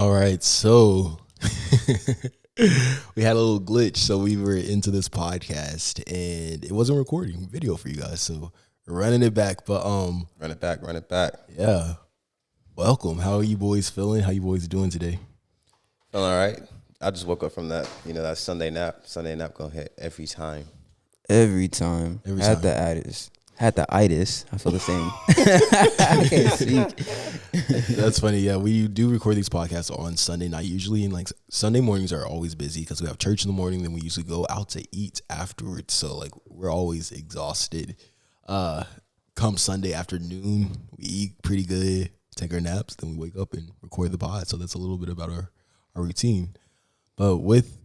All right, so we had a little glitch, so we were into this podcast and it wasn't recording video for you guys, so we're running it back. But Run it back. yeah, welcome. How are you boys feeling? How you boys doing today? Feeling all right. I just woke up from that, that Sunday nap. Sunday nap gonna hit every time. Every time. Every Had time. the itis. Had the itis. I feel the same. I can't speak. That's funny. Yeah, we do record these podcasts on Sunday night usually, and like Sunday mornings are always busy because we have church in the morning. Then we usually go out to eat afterwards. So like we're always exhausted. Come Sunday afternoon, we eat pretty good, take our naps, then we wake up and record the pod. So that's a little bit about our routine. But with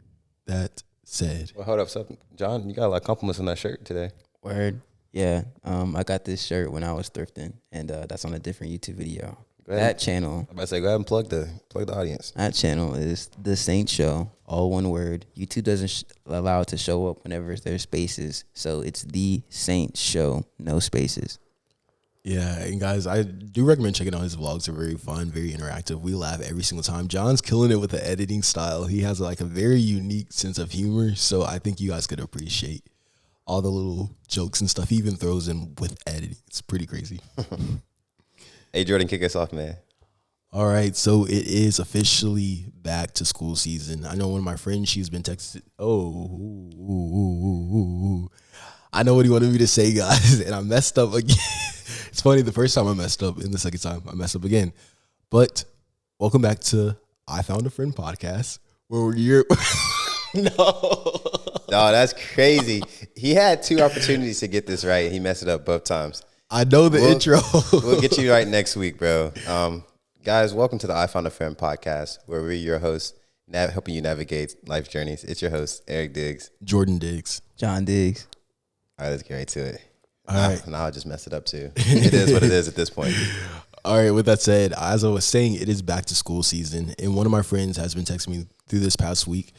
that said, Well, hold up, John. You got a lot of compliments on that shirt today. Word. Yeah. I got this shirt when I was thrifting, and that's on a different YouTube video. Go ahead. That channel. I'm about to say, go ahead and plug the audience. That channel is The Saint Show, all one word. YouTube doesn't allow it to show up whenever there's spaces, so it's The Saint Show, no spaces. yeah, and guys, I do recommend checking out his vlogs. They're very fun, very interactive. We laugh every single time. John's killing it with the editing style. He has like a very unique sense of humor, so I think you guys could appreciate all the little jokes and stuff he even throws in with editing. It's pretty crazy. Hey, Jordan, kick us off, man. All right, so it is officially back to school season. I know one of my friends, she's been texting. I know what he wanted me to say, guys, and I messed up again. It's funny, the first time I messed up, and the second time I messed up again. But welcome back to I Found a Friend podcast, where you're no. No, that's crazy. He had two opportunities to get this right. He messed it up both times. I know the intro. We'll get you right next week, bro. Guys, welcome to the I Found a Friend podcast, where we're your hosts, helping you navigate life journeys. It's your host, Eric Diggs. Jordan Diggs. John Diggs. All right, let's get right to it. All right. Now I just messed it up too. It is what it is at this point. All right, with that said, as I was saying, it is back to school season, and one of my friends has been texting me through this past week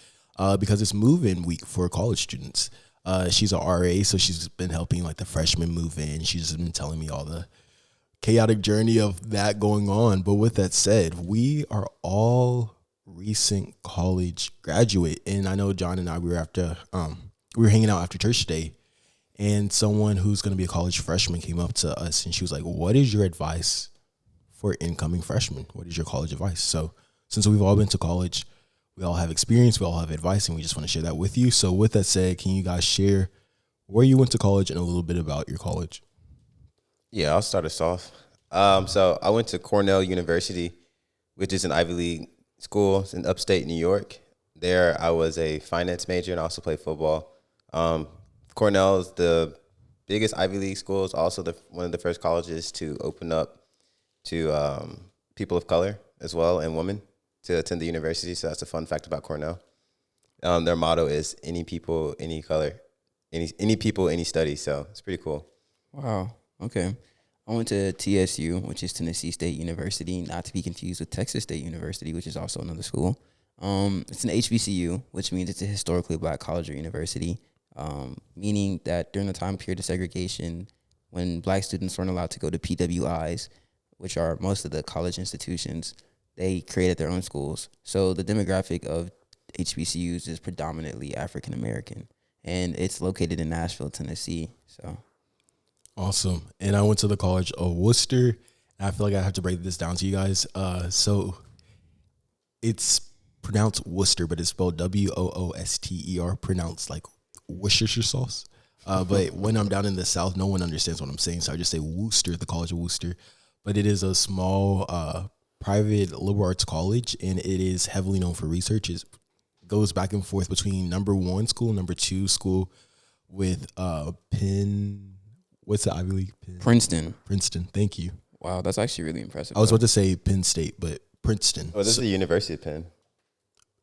because it's move-in week for college students. She's a RA, so she's been helping like the freshmen move in. She's just been telling me all the chaotic journey of that going on. But with that said, we are all recent college graduate, and I know John and I we were hanging out after church today, and someone who's going to be a college freshman came up to us, and she was like, "What is your advice for incoming freshmen? What is your college advice?" So since we've all been to college, we all have experience, we all have advice, and we just want to share that with you. So with that said, can you guys share where you went to college and a little bit about your college? Yeah, I'll start us off. So I went to Cornell University, which is an Ivy League school. It's in upstate New York. There I was a finance major and I also played football. Cornell is the biggest Ivy League school. It's also one of the first colleges to open up to people of color as well and women to attend the university. So that's a fun fact about Cornell. Their motto is any people, any color, any people, any study. So it's pretty cool. Wow. Okay. I went to TSU, which is Tennessee State University, not to be confused with Texas State University, which is also another school. It's an HBCU, which means it's a historically black college or university, meaning that during the time period of segregation, when black students weren't allowed to go to PWIs, which are most of the college institutions, they created their own schools. So the demographic of HBCUs is predominantly African American, and it's located in Nashville, Tennessee. So Awesome. And I went to the College of Worcester. And I feel like I have to break this down to you guys. So it's pronounced Worcester, but it's spelled Wooster, pronounced like Worcestershire sauce. But when I'm down in the South, no one understands what I'm saying. So I just say Worcester, the College of Worcester. But it is a small private liberal arts college, and it is heavily known for research. It goes back and forth between number one school, number two school with Penn. What's the Ivy League? Princeton. Princeton. Thank you. Wow, that's actually really impressive. I was about to say Penn State, but Princeton. Oh, this is the University of Penn.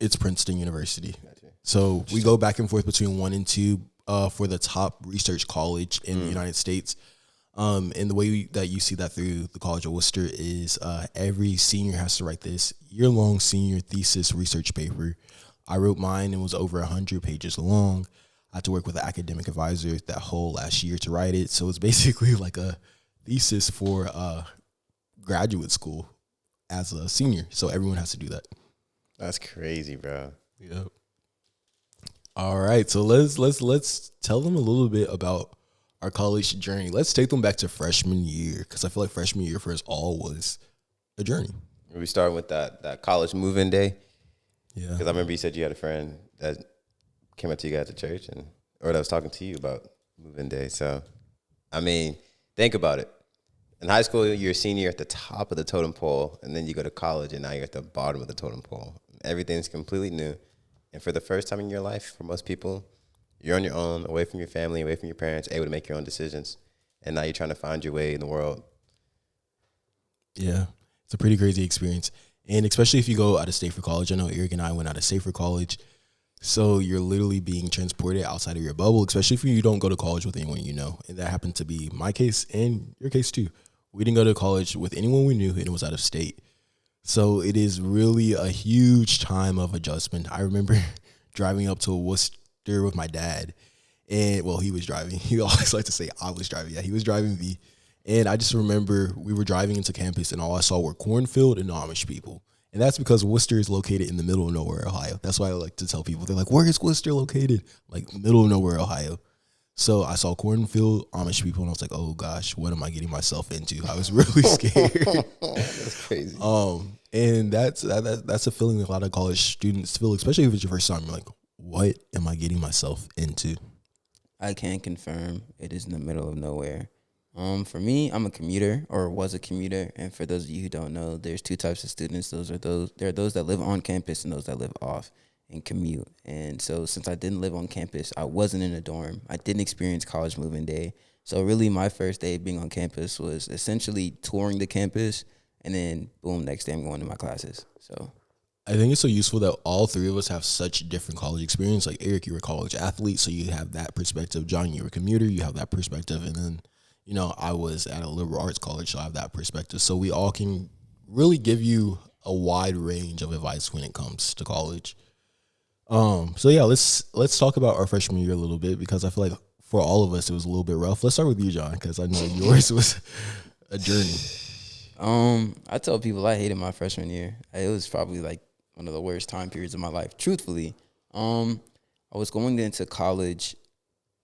It's Princeton University. Gotcha. So we go back and forth between 1 and 2 for the top research college in the United States. And the way that you see that through the College of Worcester is every senior has to write this year-long senior thesis research paper. I wrote mine and it was over 100 pages long. I had to work with an academic advisor that whole last year to write it. So it's basically like a thesis for graduate school as a senior. So everyone has to do that. That's crazy, bro. Yep. All right, so let's tell them a little bit about our college journey. Let's take them back to freshman year because I feel like freshman year for us all was a journey. We started with that college move-in day. Yeah, Because I remember you said you had a friend that came up to you guys at church or that was talking to you about move-in day. So, I mean, think about it. In high school, you're a senior at the top of the totem pole, and then you go to college, and now you're at the bottom of the totem pole. Everything's completely new. And for the first time in your life, for most people, you're on your own, away from your family, away from your parents, able to make your own decisions. And now you're trying to find your way in the world. Yeah, it's a pretty crazy experience. And especially if you go out of state for college. I know Eric and I went out of state for college. So you're literally being transported outside of your bubble, especially if you don't go to college with anyone you know. And that happened to be my case and your case too. We didn't go to college with anyone we knew, and it was out of state. So it is really a huge time of adjustment. I remember driving up to Worcester with my dad. And, well, he was driving. He always liked to say I was driving. Yeah, he was driving me. And I just remember we were driving into campus, and all I saw were cornfield and Amish people. And that's because Worcester is located in the middle of nowhere, Ohio. That's why I like to tell people. They're like, where is Worcester located? Like, middle of nowhere, Ohio. So I saw cornfield, Amish people, and I was like, oh, gosh, what am I getting myself into? I was really scared. That's crazy. And that's a feeling that a lot of college students feel, especially if it's your first time. You're like, what am I getting myself into? I can confirm it is in the middle of nowhere. For me, I'm a commuter or was a commuter. And for those of you who don't know, there's two types of students. There are those that live on campus and those that live off and commute. And so since I didn't live on campus, I wasn't in a dorm. I didn't experience college moving day. So really my first day being on campus was essentially touring the campus, and then boom, next day I'm going to my classes. So I think it's so useful that all three of us have such different college experience. Like Eric, you were a college athlete, so you have that perspective. John, you were a commuter, you have that perspective. And then, you know, I was at a liberal arts college, so I have that perspective. So we all can really give you a wide range of advice when it comes to college. So yeah, let's talk about our freshman year a little bit, because I feel like for all of us it was a little bit rough. Let's start with you, John, because I know yours was a journey. I tell people I hated my freshman year. It was probably like one of the worst time periods of my life, truthfully. I was going into college,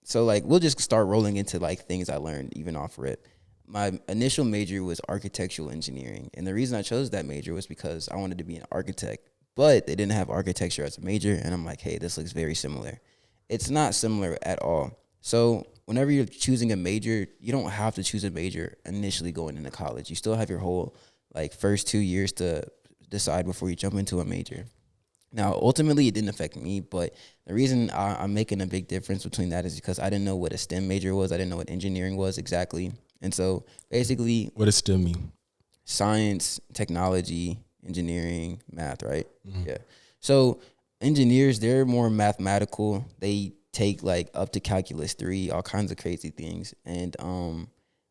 so like we'll just start rolling into like things I learned even off rip. My initial major was architectural engineering, and the reason I chose that major was because I wanted to be an architect, but they didn't have architecture as a major, and I'm like, hey, this looks very similar. It's not similar at all. So whenever you're choosing a major, you don't have to choose a major initially going into college. You still have your whole like first 2 years to decide before you jump into a major. Now, ultimately, it didn't affect me, but the reason I'm making a big difference between that is because I didn't know what a STEM major was. I didn't know what engineering was exactly. And so basically, What does STEM mean? science, technology, engineering, math, right? Mm-hmm. Yeah. So engineers, they're more mathematical. They take like up to calculus 3, all kinds of crazy things. And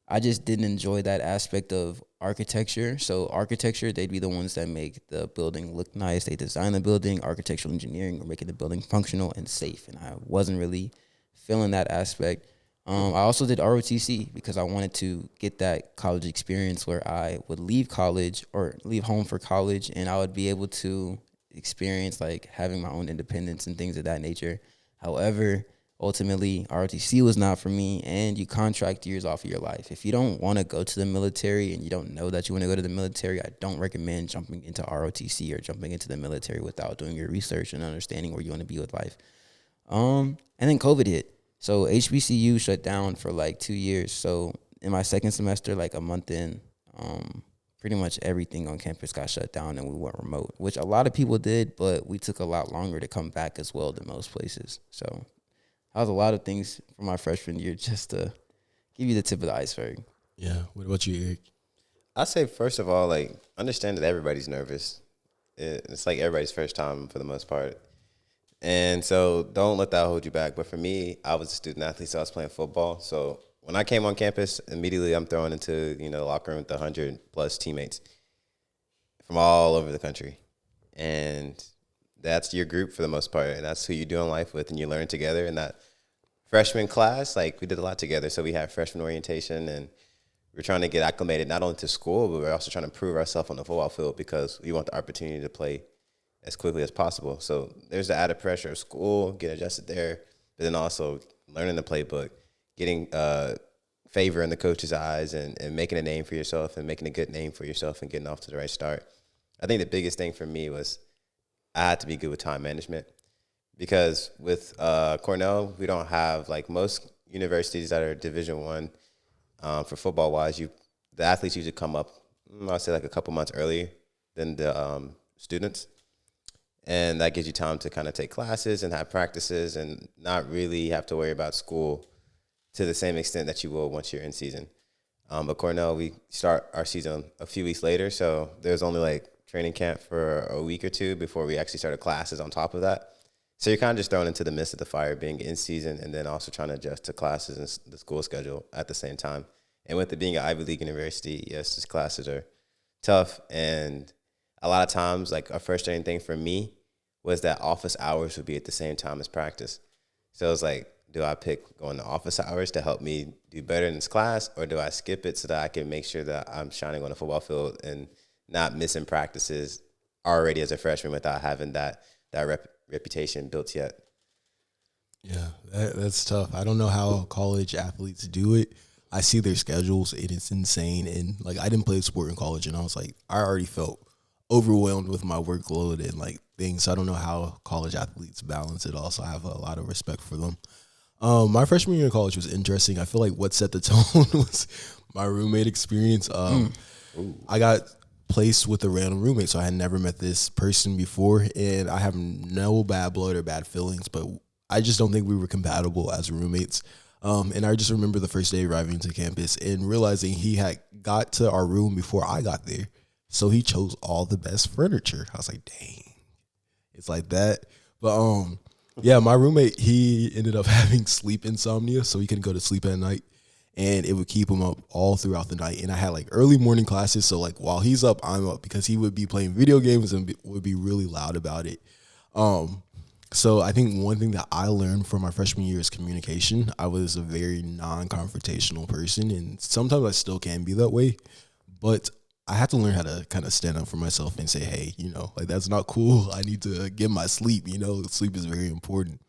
I just didn't enjoy that aspect of architecture. So architecture, they'd be the ones that make the building look nice. They design the building. Architectural engineering, or making the building functional and safe. And I wasn't really feeling that aspect. I also did ROTC because I wanted to get that college experience where I would leave college or leave home for college, and I would be able to experience like having my own independence and things of that nature. However, ultimately, ROTC was not for me, and you contract years off of your life. If you don't want to go to the military and you don't know that you want to go to the military, I don't recommend jumping into ROTC or jumping into the military without doing your research and understanding where you want to be with life. And then COVID hit. So HBCU shut down for like 2 years. So in my second semester, like a month in, pretty much everything on campus got shut down and we went remote, which a lot of people did, but we took a lot longer to come back as well than most places. So that was a lot of things for my freshman year, just to give you the tip of the iceberg. Yeah. What about you, Eric? I say, first of all, like, understand that everybody's nervous. It's like everybody's first time for the most part. And so don't let that hold you back. But for me, I was a student athlete, so I was playing football. So when I came on campus, immediately I'm thrown into, the locker room with 100+ teammates from all over the country. And that's your group for the most part. And that's who you're doing life with, and you learn together. And that freshman class, like, we did a lot together. So we had freshman orientation, and we're trying to get acclimated not only to school, but we're also trying to prove ourselves on the football field because we want the opportunity to play as quickly as possible. So there's the added pressure of school, get adjusted there, but then also learning the playbook, getting favor in the coach's eyes, and making a name for yourself and making a good name for yourself and getting off to the right start. I think the biggest thing for me was I had to be good with time management, because with Cornell, we don't have, like most universities that are Division I, for football wise, the athletes usually come up, I'd say like a couple months earlier than the students. And that gives you time to kind of take classes and have practices and not really have to worry about school to the same extent that you will once you're in season. But Cornell, we start our season a few weeks later, so there's only like training camp for a week or two before we actually started classes on top of that. So you're kind of just thrown into the midst of the fire, being in season and then also trying to adjust to classes and the school schedule at the same time. And with it being an Ivy League university, yes, these classes are tough. And a lot of times, like, a frustrating thing for me was that office hours would be at the same time as practice. So it was like, do I pick going to office hours to help me do better in this class, or do I skip it so that I can make sure that I'm shining on the football field and not missing practices already as a freshman without having that reputation built yet? Yeah, that's tough. I don't know how college athletes do it. I see their schedules, and it's insane. And like, I didn't play a sport in college, and I was like, I already felt overwhelmed with my workload and like things. So I don't know how college athletes balance it all. So I have a lot of respect for them. My freshman year in college was interesting. I feel like what set the tone was my roommate experience. I got placed with a random roommate, so I had never met this person before, and I have no bad blood or bad feelings, but I just don't think we were compatible as roommates. And I just remember the first day arriving to campus and realizing he had got to our room before I got there, so he chose all the best furniture. I was like, dang, it's like that. But yeah, my roommate, he ended up having sleep insomnia, so he couldn't go to sleep at night, and it would keep him up all throughout the night. And I had like early morning classes, so like while he's up, I'm up, because he would be playing video games and would be really loud about it. So I think one thing that I learned from my freshman year is communication. I was a very non-confrontational person, and sometimes I still can be that way, but I had to learn how to kind of stand up for myself and say, hey, like, that's not cool. I need to get my sleep. Sleep is very important.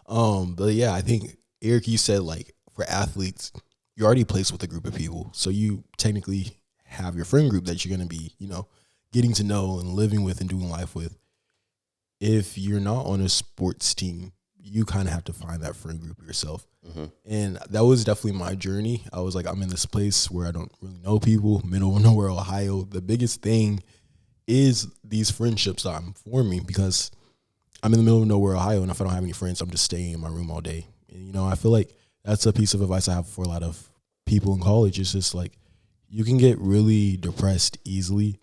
But yeah, I think, Eric, you said, like, for athletes, you're already placed with a group of people. So you technically have your friend group that you're going to be, getting to know and living with and doing life with. If you're not on a sports team, you kind of have to find that friend group yourself. Mm-hmm. And that was definitely my journey. I was like, I'm in this place where I don't really know people, middle of nowhere, Ohio. The biggest thing is these friendships that I'm forming, because I'm in the middle of nowhere, Ohio, and if I don't have any friends, I'm just staying in my room all day. And, I feel like that's a piece of advice I have for a lot of people in college. It's just like, you can get really depressed easily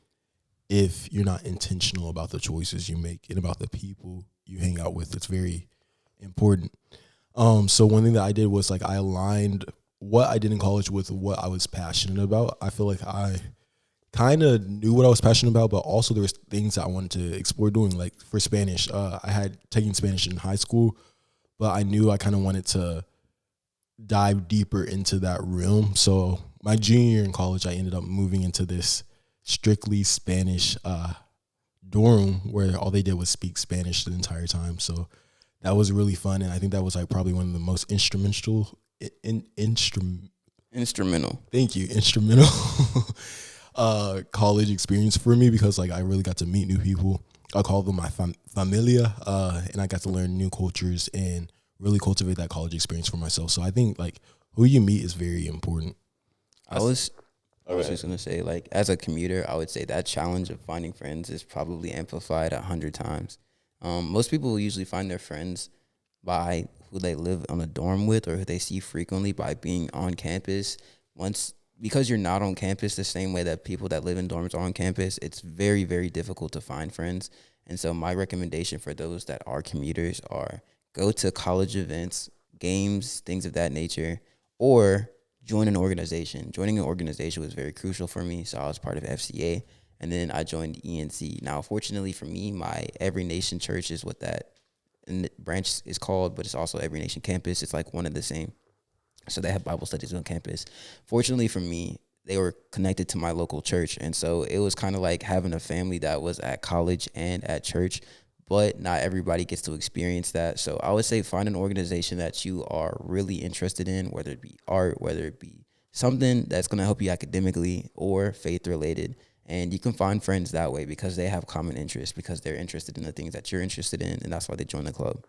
if you're not intentional about the choices you make and about the people you hang out with. It's very important. So one thing that I did was, like, I aligned what I did in college with what I was passionate about. I feel like I kind of knew what I was passionate about, but also there was things that I wanted to explore doing. Like, for Spanish, I had taken Spanish in high school, but I knew I kind of wanted to dive deeper into that realm. So my junior year in college, I ended up moving into this strictly Spanish dorm where all they did was speak Spanish the entire time. So that was really fun, and I think that was, like, probably one of the most instrumental. Thank you, instrumental college experience for me, because, like, I really got to meet new people. I call them my familia, and I got to learn new cultures and really cultivate that college experience for myself. So I think, like, who you meet is very important. I was just going to say, like, as a commuter, I would say that challenge of finding friends is probably amplified 100 times. Most people usually find their friends by who they live on a dorm with or who they see frequently by being on campus. Because you're not on campus the same way that people that live in dorms are on campus, it's very, very difficult to find friends. And so my recommendation for those that are commuters are go to college events, games, things of that nature, or join an organization. Joining an organization was very crucial for me. So I was part of FCA, and then I joined ENC. Now, fortunately for me, my Every Nation Church is what that branch is called, but it's also Every Nation Campus. It's like one and the same. So they have Bible studies on campus. Fortunately for me, they were connected to my local church. And so it was kind of like having a family that was at college and at church, but not everybody gets to experience that. So I would say find an organization that you are really interested in, whether it be art, whether it be something that's going to help you academically or faith related. And you can find friends that way because they have common interests, because they're interested in the things that you're interested in, and that's why they join the club.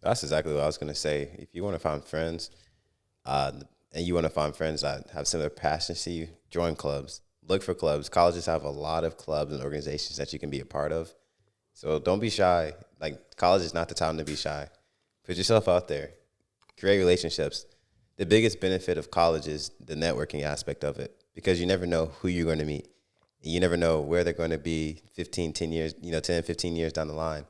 That's exactly what I was going to say. If you want to find friends, and you want to find friends that have similar passions to you, join clubs. Look for clubs. Colleges have a lot of clubs and organizations that you can be a part of. So don't be shy. Like, college is not the time to be shy. Put yourself out there. Create relationships. The biggest benefit of college is the networking aspect of it, because you never know who you're going to meet. You never know where they're going to be 10 years, 10, 15 years down the line.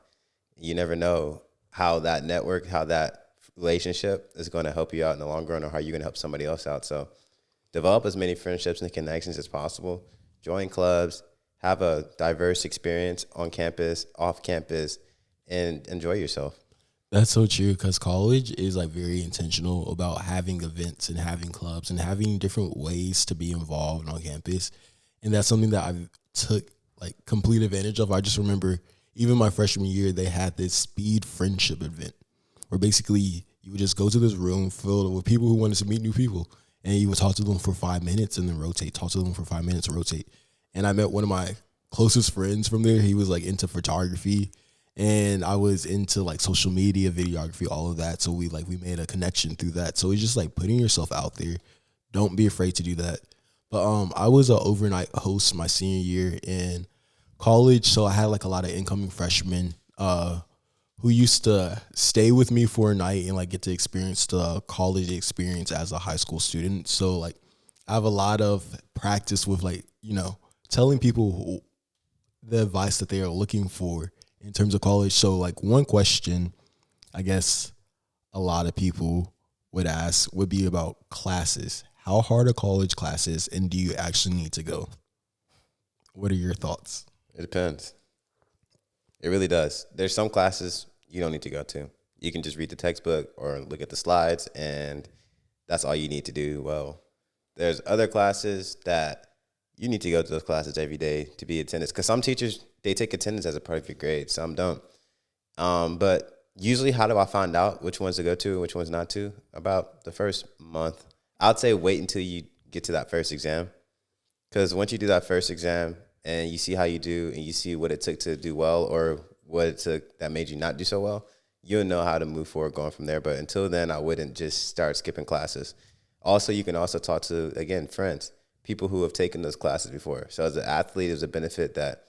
You never know how that network, how that relationship is going to help you out in the long run, or how you're going to help somebody else out. So develop as many friendships and connections as possible. Join clubs, have a diverse experience on campus, off campus, and enjoy yourself. That's so true, because college is like very intentional about having events and having clubs and having different ways to be involved on campus. And that's something that I took like complete advantage of. I just remember even my freshman year, they had this speed friendship event where basically you would just go to this room filled with people who wanted to meet new people, and you would talk to them for 5 minutes and then rotate, talk to them for 5 minutes and rotate. And I met one of my closest friends from there. He was like into photography, and I was into like social media, videography, all of that. So we made a connection through that. So it's just like putting yourself out there. Don't be afraid to do that. But I was an overnight host my senior year in college, so I had like a lot of incoming freshmen who used to stay with me for a night and like get to experience the college experience as a high school student. So like I have a lot of practice with like, telling people the advice that they are looking for in terms of college. So like one question I guess a lot of people would ask would be about classes. How hard are college classes, and do you actually need to go? What are your thoughts? It depends. It really does. There's some classes you don't need to go to. You can just read the textbook or look at the slides, and that's all you need to do. Well, there's other classes that you need to go to those classes every day to be attendance, because some teachers, they take attendance as a part of your grade. Some don't. But usually, how do I find out which ones to go to and which ones not to? About the first month. I'd say wait until you get to that first exam, because once you do that first exam and you see how you do and you see what it took to do well or what it took that made you not do so well, you'll know how to move forward going from there. But until then, I wouldn't just start skipping classes. Also, you can also talk to, again, friends, people who have taken those classes before. So as an athlete, there's a benefit that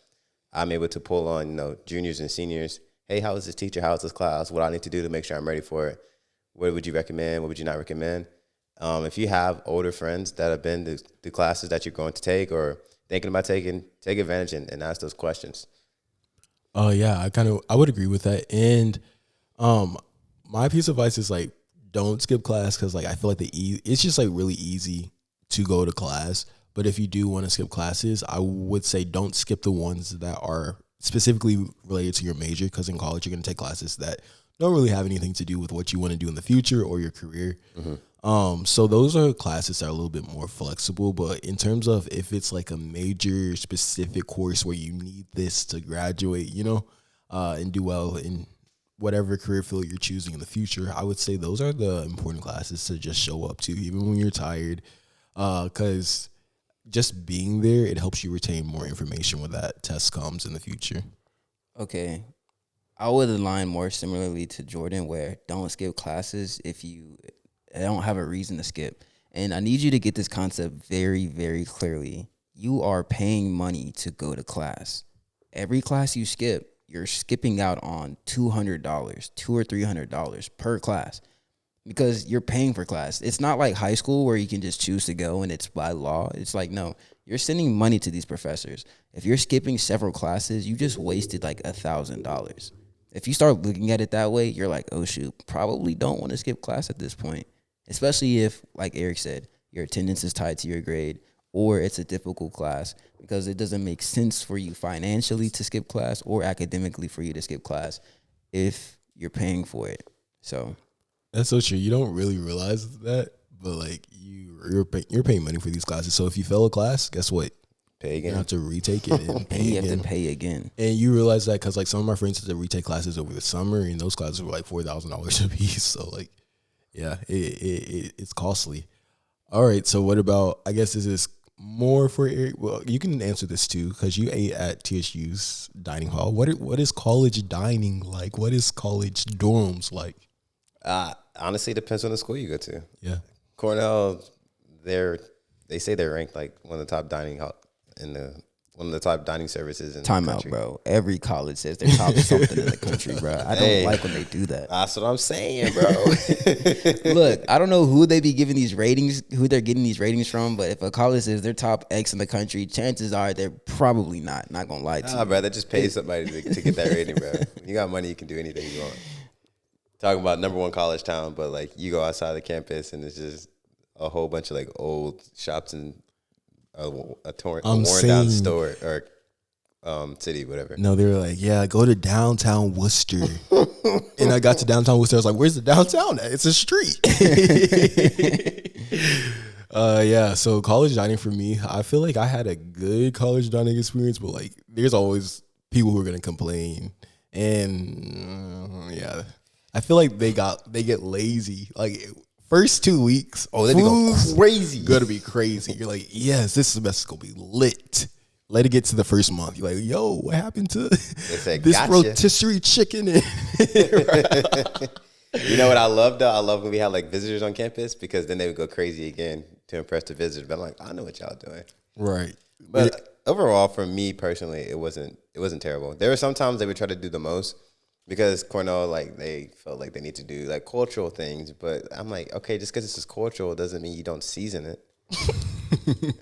I'm able to pull on, juniors and seniors. Hey, how is this teacher? How is this class? What I need to do to make sure I'm ready for it? What would you recommend? What would you not recommend? If you have older friends that have been to the classes that you're going to take or thinking about taking, take advantage and ask those questions. Oh yeah, I would agree with that. And my piece of advice is like, don't skip class, because like I feel like it's just like really easy to go to class. But if you do want to skip classes, I would say don't skip the ones that are specifically related to your major, because in college you're going to take classes that don't really have anything to do with what you want to do in the future or your career. Mm-hmm. So those are classes that are a little bit more flexible. But in terms of if it's like a major specific course where you need this to graduate, and do well in whatever career field you're choosing in the future, I would say those are the important classes to just show up to, even when you're tired, because just being there, it helps you retain more information when that test comes in the future. Okay. I would align more similarly to Jordan, where don't skip classes if you don't have a reason to skip. And I need you to get this concept very, very clearly. You are paying money to go to class. Every class you skip, you're skipping out on $200, $200 or $300 per class, because you're paying for class. It's not like high school where you can just choose to go and it's by law. It's like, no, you're sending money to these professors. If you're skipping several classes, you just wasted like $1,000. If you start looking at it that way, you're like, oh shoot, probably don't want to skip class at this point. Especially if, like Eric said, your attendance is tied to your grade or it's a difficult class, because it doesn't make sense for you financially to skip class or academically for you to skip class if you're paying for it. So that's so true. You don't really realize that, but like you're paying money for these classes. So if you fail a class, guess what? Pay You again. have to retake it and And pay you have again. to pay again. And you realize that because like some of my friends had to retake classes over the summer, and those classes were like $4,000 a piece. So like, yeah, it's costly. All right, so what about? I guess this is more for Eric. Well, you can answer this too because you ate at TSU's dining hall. What is college dining like? What is college dorms like? Honestly, depends on the school you go to. Yeah, Cornell, they say they're ranked like one of the top dining one of the top dining services in the Time out, country. bro. Every college says they're top something in the country, bro. I don't Hey. like when they do that. That's what I'm saying, bro. Look, I don't know who they be giving these ratings, who they're getting these ratings from, but if a college says they're top X in the country, chances are they're probably not. Not gonna lie to Nah, you. bro, they just pay somebody to get that rating, bro. When you got money, you can do anything you want. Talking about number one college town, but like you go outside the campus and it's just a whole bunch of like old shops and a worn down store or city, whatever. no, they were like, yeah, go to downtown Worcester, and I got to downtown Worcester. I was like, where's the downtown at? It's a street. Yeah, so college dining for me, I feel like I had a good college dining experience, but like there's always people who are gonna complain, and yeah, I feel like they get lazy. Like first 2 weeks, Oh, they be going food's crazy. gonna be crazy. You're like, yes, this semester's gonna be lit. Let it get to the first month. You're like, yo, what happened to said, this "Gotcha." rotisserie chicken? You know what I love though? I love when we had like visitors on campus because then they would go crazy again to impress the visitors. But I'm like, I know what y'all doing. Right. But overall, for me personally, it wasn't terrible. There were some times they would try to do the most because Cornell, like they felt like they need to do like cultural things. But I'm like, okay, just because this is cultural doesn't mean you don't season it.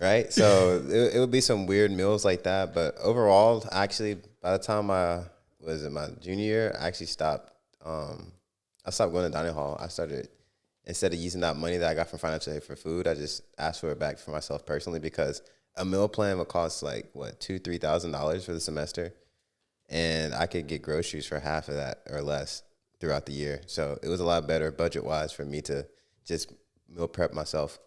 Right? So it would be some weird meals like that. But overall, actually, by the time I was in my junior year, I actually stopped. I stopped going to dining hall. I started, instead of using that money that I got from financial aid for food, I just asked for it back for myself personally because a meal plan would cost like what $2,000-$3,000 for the semester, and I could get groceries for half of that or less throughout the year. So it was a lot better budget wise for me to just meal prep myself.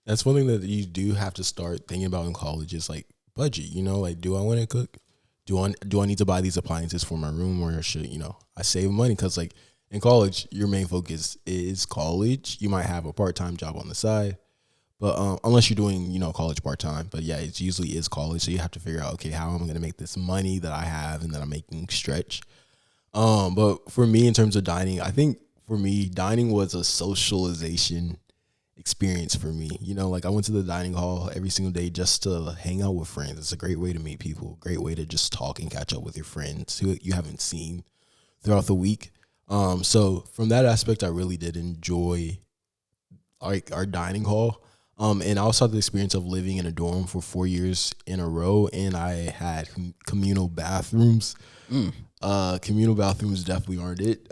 That's one thing that you do have to start thinking about in college is like budget. You know, like do I want to cook? Do I need to buy these appliances for my room, or should I save money? Because like in college, your main focus is college. You might have a part-time job on the side, but unless you're doing college part-time. But yeah, it usually is college, so you have to figure out, okay, how am I going to make this money that I have and that I'm making stretch? But for me, in terms of dining, I think for me, dining was a socialization experience for me. Like I went to the dining hall every single day just to hang out with friends. It's a great way to meet people, great way to just talk and catch up with your friends who you haven't seen throughout the week. So from that aspect, I really did enjoy like our dining hall. And I also had the experience of living in a dorm for 4 years in a row, and I had communal bathrooms. Communal bathrooms definitely aren't it.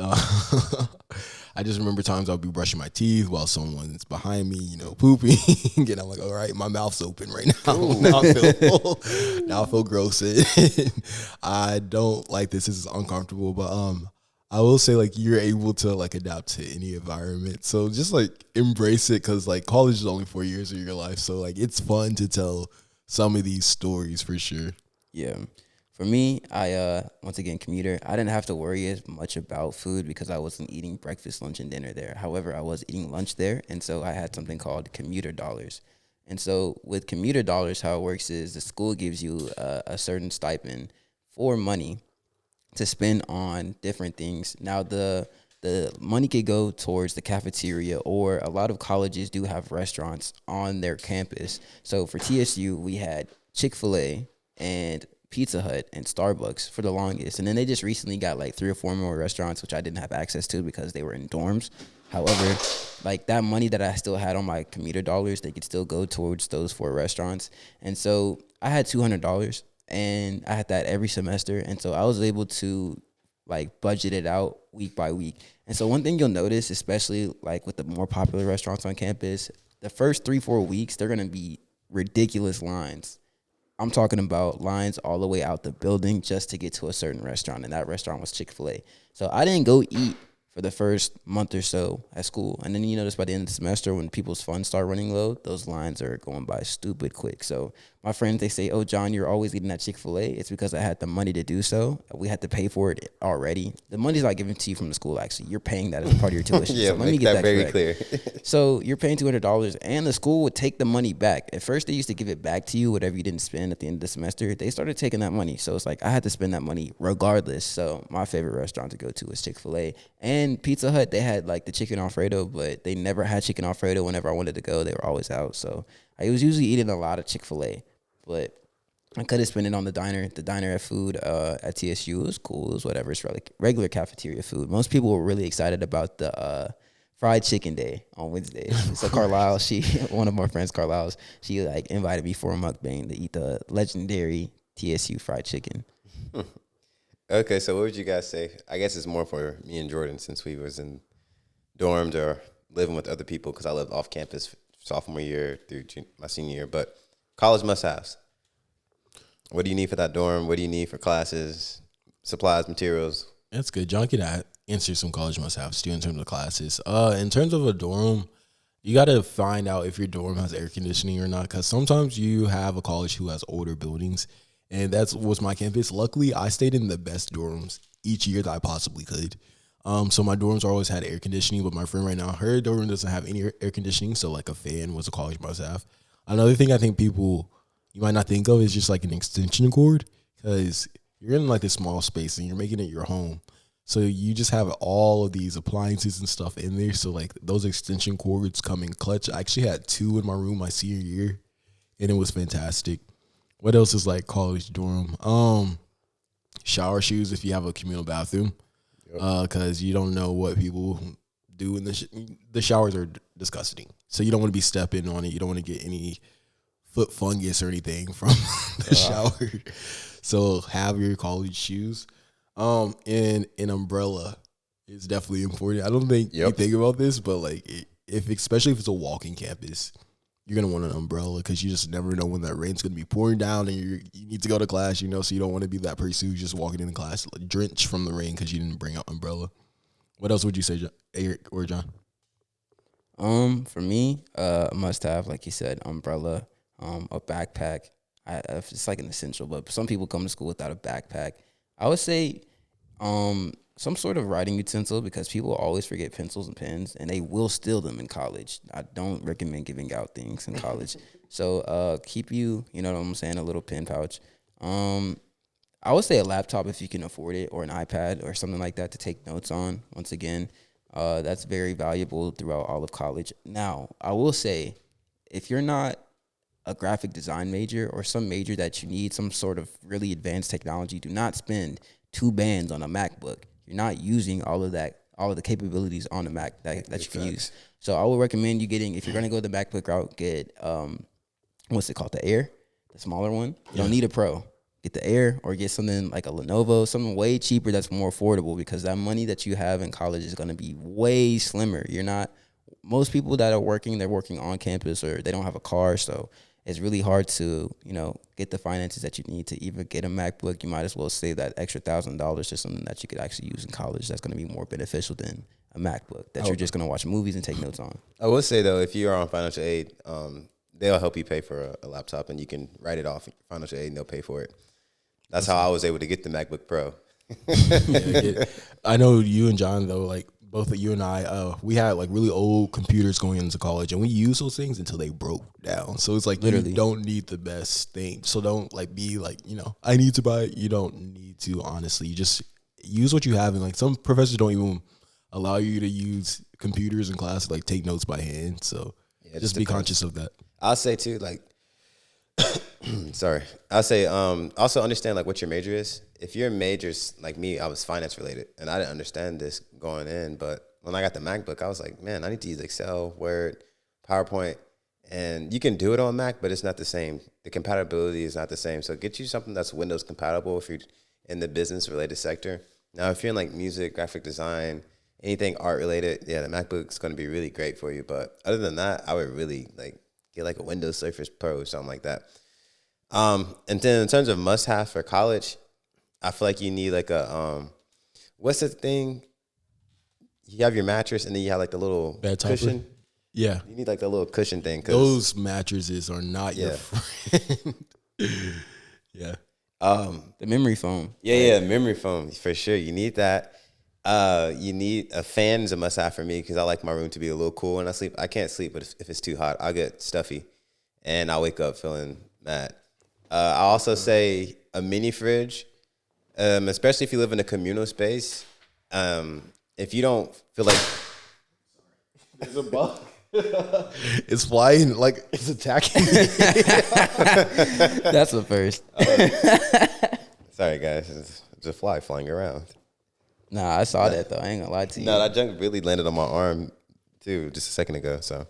I just remember times I'll be brushing my teeth while someone's behind me, pooping, and I'm like, all right, my mouth's open right now. Now I feel gross. I don't like this. This is uncomfortable, but I will say like you're able to like adapt to any environment. So just like embrace it, because like college is only 4 years of your life. So like it's fun to tell some of these stories for sure. Yeah. For me, I once again, commuter, I didn't have to worry as much about food because I wasn't eating breakfast, lunch, and dinner there. However, I was eating lunch there, and so I had something called commuter dollars. And so with commuter dollars, how it works is the school gives you a certain stipend for money to spend on different things. Now, the money could go towards the cafeteria, or a lot of colleges do have restaurants on their campus. So for TSU, we had Chick-fil-A and Pizza Hut and Starbucks for the longest. And then they just recently got like 3 or 4 more restaurants, which I didn't have access to because they were in dorms. However, like that money that I still had on my commuter dollars, they could still go towards those 4 restaurants. And so I had $200 and I had that every semester. And so I was able to like budget it out week by week. And so one thing you'll notice, especially like with the more popular restaurants on campus, the first 3-4 weeks, they're going to be ridiculous lines. I'm talking about lines all the way out the building just to get to a certain restaurant, and that restaurant was Chick-fil-A. So I didn't go eat for the first month or so at school. And then you notice by the end of the semester when people's funds start running low, those lines are going by stupid quick. So my friends, they say, "Oh, John, you're always eating at Chick-fil-A." It's because I had the money to do so. We had to pay for it already. The money's not given to you from the school, actually. You're paying that as part of your tuition. Yeah, so let me make get that that very correct. clear. So you're paying $200, and the school would take the money back. At first, they used to give it back to you, whatever you didn't spend at the end of the semester. They started taking that money. So it's like I had to spend that money regardless. So my favorite restaurant to go to was Chick-fil-A. And Pizza Hut, they had like the chicken Alfredo, but they never had chicken Alfredo whenever I wanted to go. They were always out. So I was usually eating a lot of Chick-fil-A. But I could have spent it on the diner. The diner at food at TSU was cool. It was whatever. It's regular cafeteria food. Most people were really excited about the fried chicken day on Wednesdays. So Carlisle, one of my friends, Carlisle, she like invited me for a mukbang to eat the legendary TSU fried chicken. Okay, so what would you guys say? I guess it's more for me and Jordan since we was in dorms or living with other people because I lived off campus sophomore year through my senior year. But college must-haves. What do you need for that dorm? What do you need for classes, supplies, materials? That's good. John can answer some college must-haves too in terms of classes. In terms of a dorm, you got to find out if your dorm has air conditioning or not, because sometimes you have a college who has older buildings, and that's what's my campus. Luckily, I stayed in the best dorms each year that I possibly could. So my dorms always had air conditioning, but my friend right now, her dorm doesn't have any air conditioning, so like a fan was a college must-have. Another thing I think people you might not think of is just like an extension cord, because you're in like a small space and you're making it your home. So you just have all of these appliances and stuff in there. So like those extension cords come in clutch. I actually had 2 in my room my senior year, and it was fantastic. What else is like college dorm? Shower shoes if you have a communal bathroom, because you don't know what people do in the showers are disgusting. So you don't want to be stepping on it. You don't want to get any foot fungus or anything from the shower. So have your college shoes. And an umbrella is definitely important. I don't think you think about this, but like especially if it's a walking campus, you're gonna want an umbrella because you just never know when that rain's gonna be pouring down and you need to go to class. So you don't want to be that person who's just walking into class drenched from the rain because you didn't bring an umbrella. What else would you say, Eric or John? For me, must have, like you said, umbrella, a backpack. It's like an essential, but some people come to school without a backpack. I would say some sort of writing utensil, because people always forget pencils and pens, and they will steal them in college. I don't recommend giving out things in college. So keep you know what I'm saying, a little pen pouch. I would say a laptop if you can afford it, or an iPad or something like that to take notes on. Once again, that's very valuable throughout all of college. Now, I will say, if you're not a graphic design major or some major that you need some sort of really advanced technology, do not spend 2 bands on a MacBook. You're not using all of the capabilities on the Mac that you can use. So I would recommend you getting, if you're going to go the MacBook route, get, what's it called? The Air, the smaller one. You don't need a Pro. Get the Air, or get something like a Lenovo, something way cheaper that's more affordable, because that money that you have in college is going to be way slimmer. Most people that are working, they're working on campus, or they don't have a car, so it's really hard to, get the finances that you need to even get a MacBook. You might as well save that extra $1,000 to something that you could actually use in college that's going to be more beneficial than a MacBook that you're just going to watch movies and take notes on. I will say, though, if you're on financial aid, they'll help you pay for a laptop, and you can write it off financial aid, and they'll pay for it. That's how I was able to get the MacBook Pro. I know you and John, though, like both of you and I, we had like really old computers going into college, and we used those things until they broke down. So it's like, literally, you don't need the best thing. So don't like be like, I need to buy it. You don't need to, honestly. You just use what you have. And like some professors don't even allow you to use computers in class, like take notes by hand. So just be conscious of that. I'll say too, like, sorry. I'll say also understand like what your major is. If your major's like me, I was finance related, and I didn't understand this going in. But when I got the MacBook, I was like, man, I need to use Excel, Word, PowerPoint, and you can do it on Mac, but it's not the same. The compatibility is not the same. So get you something that's Windows compatible if you're in the business related sector. Now, if you're in like music, graphic design, anything art related, the MacBook's going to be really great for you. But other than that, I would really like get like a Windows Surface Pro or something like that. And then in terms of must have for college, I feel like you need like a what's the thing? you have your mattress and then you have like the little Bed topper? cushion. Yeah. You need like the little cushion thing. Those mattresses are not your Yeah. friend. Yeah. The memory foam. Yeah, memory foam for sure. You need that. You need a fan is a must have for me because I like my room to be a little cool when I sleep. I can't sleep, but if it's too hot, I'll get stuffy, and I wake up feeling mad. I also say a mini fridge, especially if you live in a communal space. If you don't feel like there's a bug. It's flying like it's attacking me. That's the first. Sorry, guys, it's a fly flying around. Nah, I saw that though. I ain't gonna lie to you. No, that junk really landed on my arm too, just a second ago. So,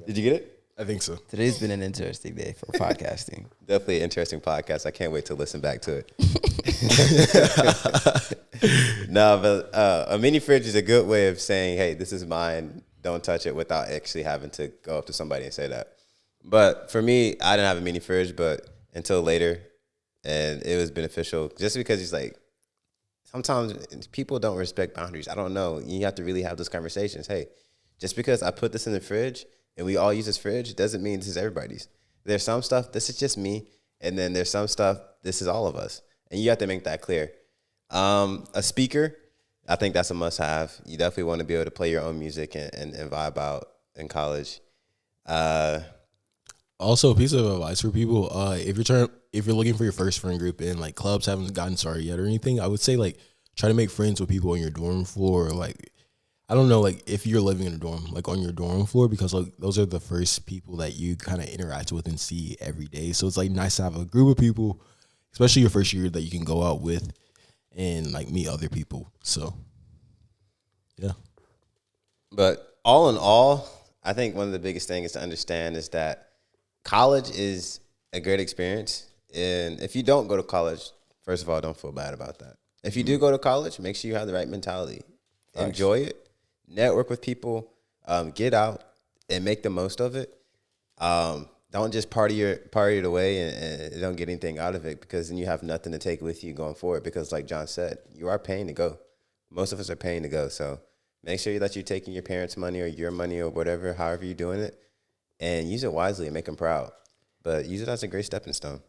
did you get it? I think so. Today's been an interesting day for podcasting. Definitely an interesting podcast. I can't wait to listen back to it. No, but a mini fridge is a good way of saying, hey, this is mine. Don't touch it without actually having to go up to somebody and say that. But for me, I didn't have a mini fridge, but until later, and it was beneficial just because it's like, sometimes people don't respect boundaries. I don't know. You have to really have those conversations. Hey, just because I put this in the fridge and we all use this fridge doesn't mean this is everybody's. There's some stuff, this is just me. And then there's some stuff, this is all of us. And you have to make that clear. A speaker, I think that's a must have. You definitely want to be able to play your own music and vibe out in college. Also, a piece of advice for people: if you're looking for your first friend group and like clubs haven't gotten started yet or anything, I would say like try to make friends with people on your dorm floor. Like, I don't know, like if you're living in a dorm, like on your dorm floor, because like those are the first people that you kind of interact with and see every day. So it's like nice to have a group of people, especially your first year, that you can go out with and like meet other people. So, yeah. But all in all, I think one of the biggest things to understand is that college is a great experience. And if you don't go to college, first of all, don't feel bad about that. If you do go to college, make sure you have the right mentality. Enjoy it, network with people, get out and make the most of it. Don't just party it away and don't get anything out of it, because then you have nothing to take with you going forward. Because like John said, you are paying to go. Most of us are paying to go. So make sure that you're taking your parents' money or your money or whatever, however you're doing it, and use it wisely and make them proud. But use it as a great stepping stone.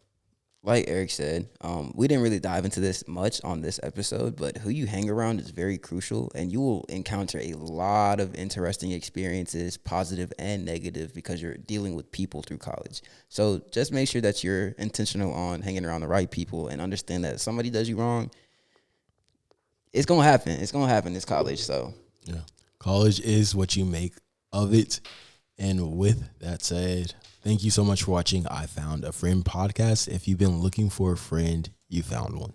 Like Eric said, we didn't really dive into this much on this episode, but who you hang around is very crucial, and you will encounter a lot of interesting experiences, positive and negative, because you're dealing with people through college. So just make sure that you're intentional on hanging around the right people and understand that if somebody does you wrong, it's going to happen. It's going to happen. It's college, so. Yeah. College is what you make of it. And with that said, thank you so much for watching I Found a Friend podcast. If you've been looking for a friend, you found one.